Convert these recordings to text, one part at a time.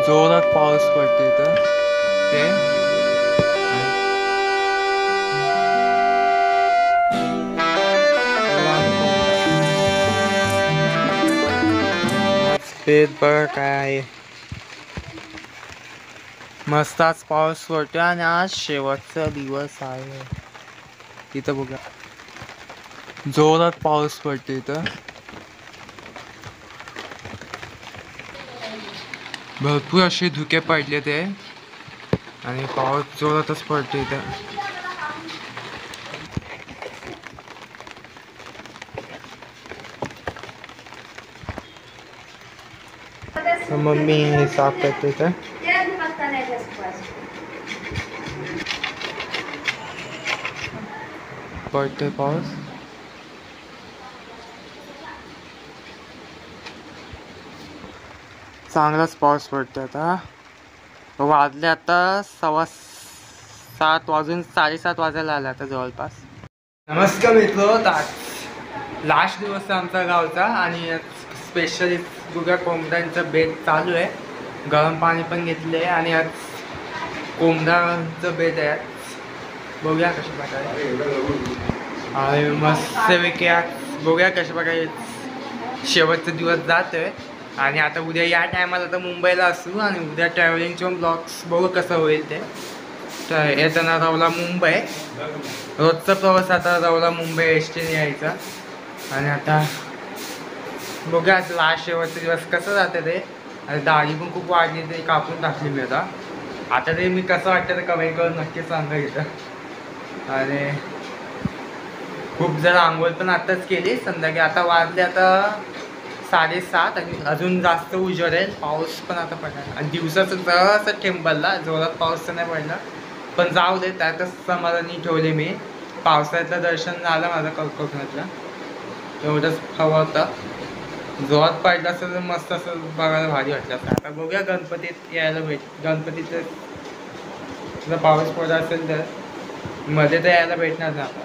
जोरात पाऊस पडते इथं ते पेट बघा काय आहे. मस्त आज पाऊस पडतोय आणि आज शेवटचा दिवस आहे. इथं बघा जोरात पाऊस पडते इथं. भरपूर असे धुके पडले ते आणि पाऊस जोरातच पडते इथं. मम्मी हे साफ करते इथं. पडते पाऊस. चांगलाच पाऊस पडतोय आता. वाजले आता 7:15 वाजून 7:30 वाजायला आला आता जवळपास. नमस्कार मित्र, लास्ट दिवस आमचा गावचा आणि स्पेशली गुगा कोंबड्यांचं बेत चालू आहे. गरम पाणी पण घेतले आणि आज कोंबड्यांचं बेत आहे. बघूया कशा प्रकारे आणि मस्तपैकी बघूया कशा प्रकारे शेवटचा दिवस जातोय. आणि आता उद्या या टायमाला तर मुंबईला असू आणि उद्या ट्रॅव्हलिंगचे ब्लॉग्स बघू कसं होईल ते. तर येताना रावला मुंबई, रोजचा प्रवास आता रावला मुंबई एसटीने यायचा. आणि आता बघूया लास्ट शेवटचा दिवस कसं जातं ते. आणि दाढी पण खूप वाढली, ते कापून टाकली मी आता ते मी कसं वाटतं ते कमेंट करून नक्की सांगा इथं. आणि खूप जण आंघोळ पण आताच केली संध्याकाळी. आता वाजले आता 7:30 आणि अजून जास्त उजेडेल. पाऊस पण आता पडला आणि दिवसाचं जरासं टेम्पलला जोरात पाऊस तर नाही पडला, पण जाऊ दे त्यातच समाधानी ठेवले मी. पावसाचं दर्शन झालं माझं कोकणातलं, एवढंच हवं होतं. जोरात पडला असं तर मस्त असं बघायला भारी वाटलं असं. आता बघूया गणपतीत यायला गणपतीत जर पाऊस पडला असेल तर मध्ये तर यायला भेटणार ना आता.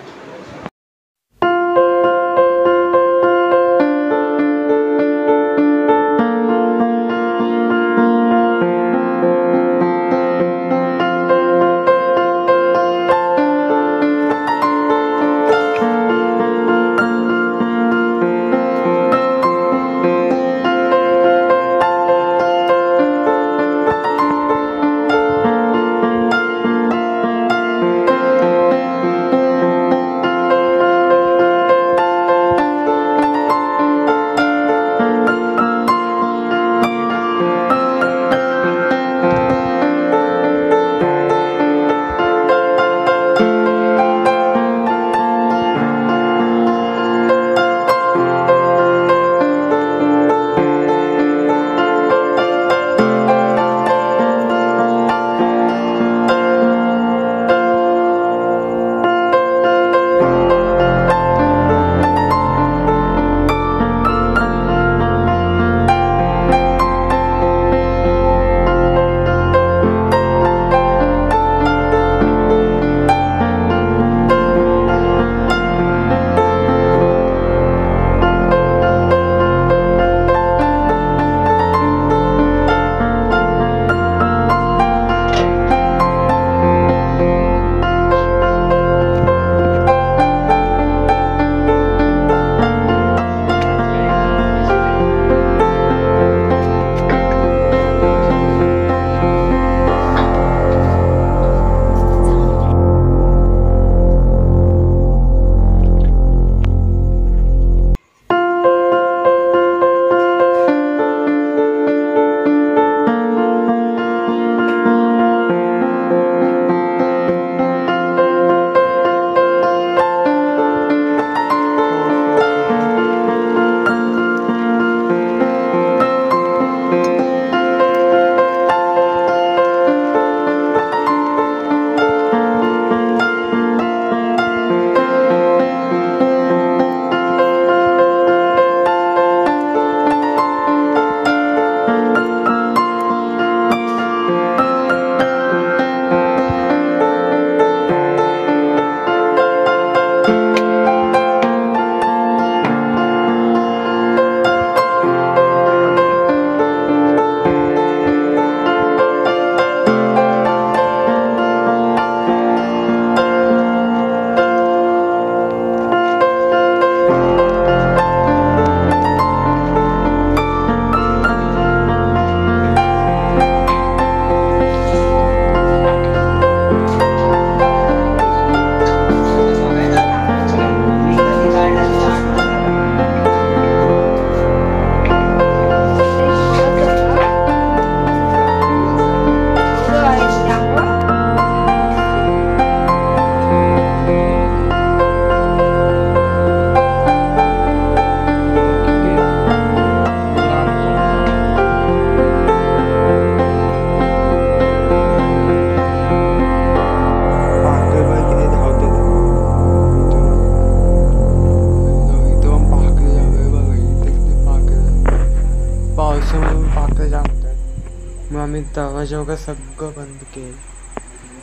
मग आम्ही दरवाजा वगैरे सगळं बंद केलं.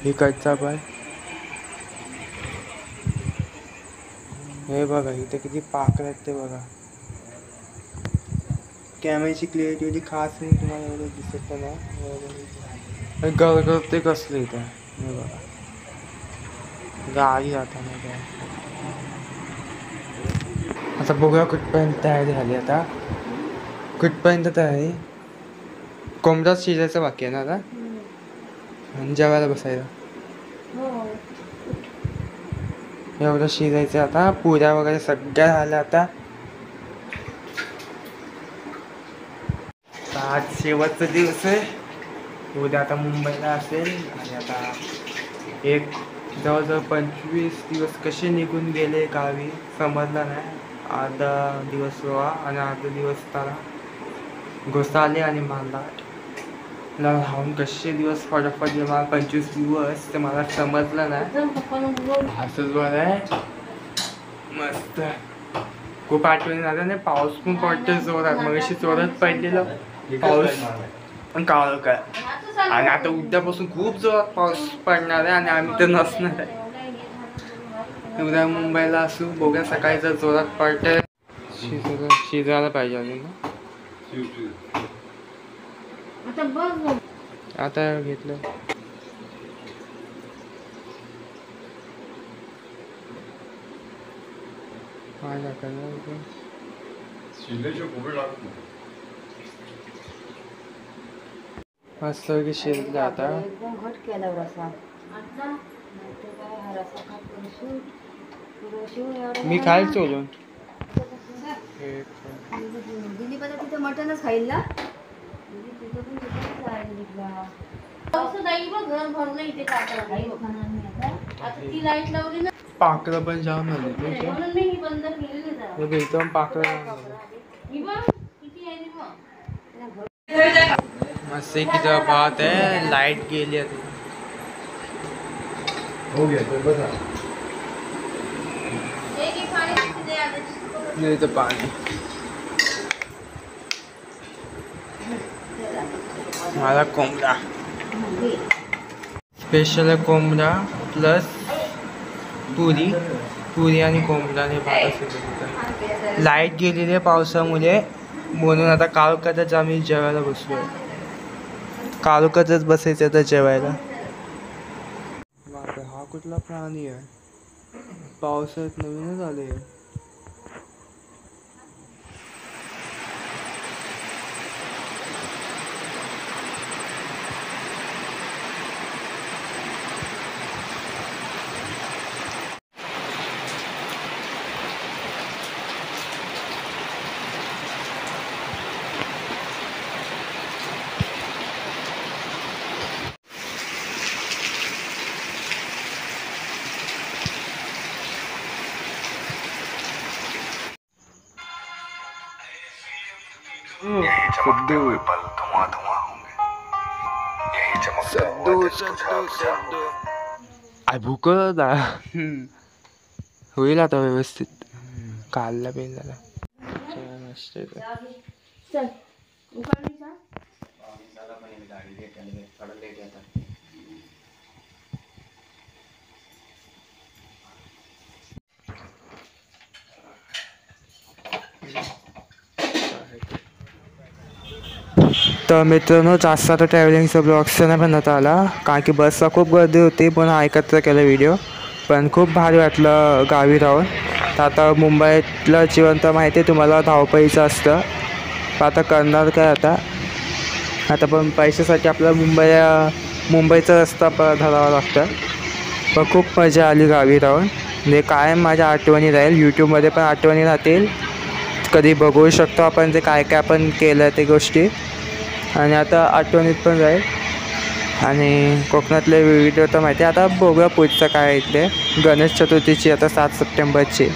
इकडचा पण हे बघा इथे किती पाकळ आहेत ते बघा. कॅमेऱ्याची क्लिअरिटी खास नाही तुम्हाला एवढं दिसत नाही. गरगरते कसले इथं हे बघा. गाडी जाताना काय आता बघूया कुठपर्यंत तयारी झाली. आता कुठपर्यंत तयारी कोंबडाच शिजायचं बाकी आहे ना आता. आणि जेवायला बसायला एवढं शिजायचं. आता पुऱ्या वगैरे सगळ्या झाल्या. आता आज शेवटचा दिवस आहे. उद्या आता मुंबईला असेल. आणि आता एक जवळजवळ 25 दिवस कसे निघून गेले गावी समजलं नाही. अर्धा दिवस गोवा आणि अर्धा दिवस त्याला घोसाले आणि मालदाट राहून कसे दिवस फटाफट गेले. मला 25 दिवस ते मला समजलं नाही. असंच बरं आहे मस्त. खूप आठवणी झाल्या नाही. पाऊस पण पडतोय जोरात. मग अशी जोरात पडलेलं पाऊस पण काळ काय. आणि आता उद्यापासून खूप जोरात पाऊस पडणार आहे आणि आम्ही तर नसणार आहे. उद्या मुंबईला असू. बघूया सकाळी जर जोरात पडतंय शिजायला पाहिजे अजून ना. आता घेतलं मस्त शिजलं. आता मी खायला चोलून मटनच खाईल ना. पाकळं पण जाम झाले. मस्त की जेव्हा पाहत आहे लाईट गेली आता. पाणी मला कोंबडा स्पेशल कोंबडा प्लस पुरी आणि कोंबडाने भात असेल. लाईट गेलेली आहे पावसामुळे म्हणून आता काळोखातच आम्ही जेवायला बसलो. काळोखातच बसायचं आता जेवायला. हा कुठला प्राणी आहे. पावसाळ्यात नवीनच आले. भूक होईल आता व्यवस्थित. काढला पेन तर मित्रांनो जास्त आता ट्रॅव्हलिंगचा ब्लॉग्स नाही बनवता आला कारण की बसला खूप गर्दी होती. पण ऐकतच केला व्हिडिओ. पण खूप भारी वाटलं गावी राहून. तर आता मुंबईतलं जीवन तर माहिती आहे तुम्हाला धावपळीचं असतं. आता करणार काय आता पण पैशासाठी आपल्याला मुंबईचा रस्ता धरावा लागतं. पण खूप मजा आली गावी राहून. म्हणजे कायम माझ्या आठवणी राहील. यूट्यूबमध्ये पण आठवणी राहतील. कधी बघू शकतो आपण ते काय काय आपण केलं ते गोष्टी. आणि आता आठवणीत पण राहील. आणि कोकणातले व्हिडिओ तर माहिती आहे. आता बघूया पुढचं काय इथले. गणेश चतुर्थीची आता 7 सप्टेंबरची